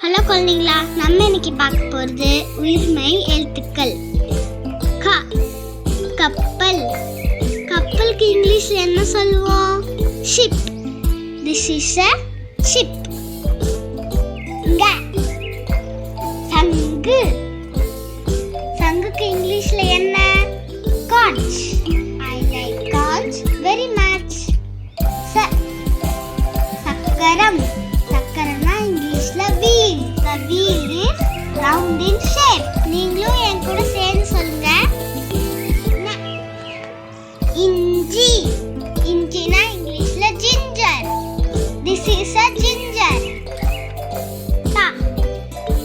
Hello குழந்தைங்களா, நம்ம இன்னைக்கு பார்க்க போகிறது உயிர்மை எழுத்துக்கள். க கப்பல். கப்பலுக்கு இங்கிலீஷில் என்ன சொல்லுவோம்? Ship. This is a ship. க சங்கு. சங்குக்கு இங்கிலீஷில் என்ன? Conch. I like conch very much. சக்கரம். சக்கரம்னா இங்கிலீஷ்ல wheel. The wheel is round in shape. நீங்களும் என் கூட சேர்ந்து சொல்லுங்க. இஞ்சி. இஞ்சினா இங்கிலீஷ்ல ginger. This is a ginger.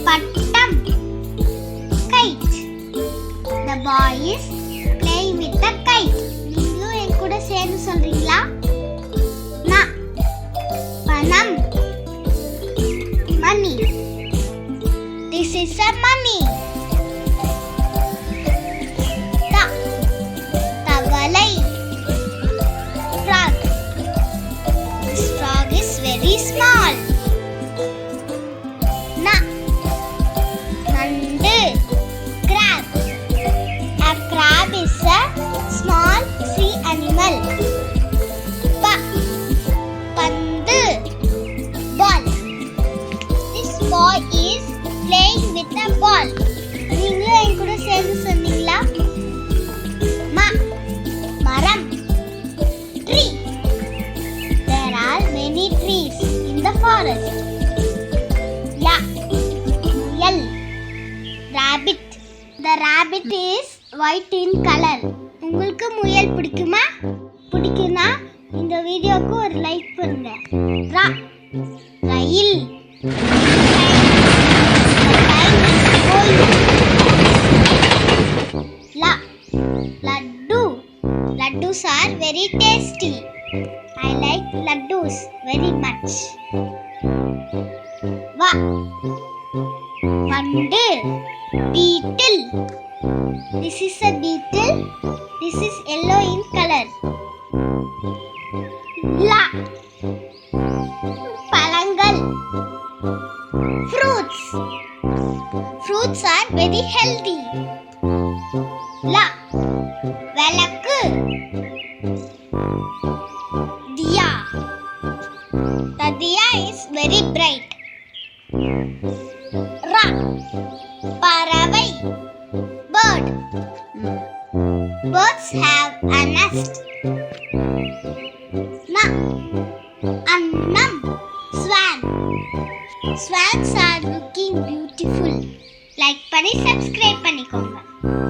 பட்டம். Kite. The boy is playing with the kite. நீங்களும் என் கூட சேர்ந்து சொல்றீங்களா? பணம். Money. This is a money. தவளை. Frog. This frog is very small. நண்டு. Crab. A crab is a small sea animal. பந்து. Ball. This boy is playing with a ball. நீங்களும் என் கூட சேர்ந்து சொன்னீங்களா? மரம். Tree. There are many trees in the forest. முயல். Rabbit. The rabbit is white in color. உங்களுக்கு முயல் பிடிக்குமா? பிடிக்கும்னா இந்த வீடியோக்கு ஒரு லைக் பண்ணுங்க. ரயில். Laddu. Laddus are very tasty. I like laddus very much. Vandu. Beetle. This is a beetle. This is yellow in color. பழங்கள். Fruits. Fruits are very healthy. விளக்கு. Diya. The diya is very bright. பறவை. Bird. Birds have a nest. Annam. Swan. Swans are looking beautiful. Like பண்ணி subscribe பண்ணிக்கோங்க.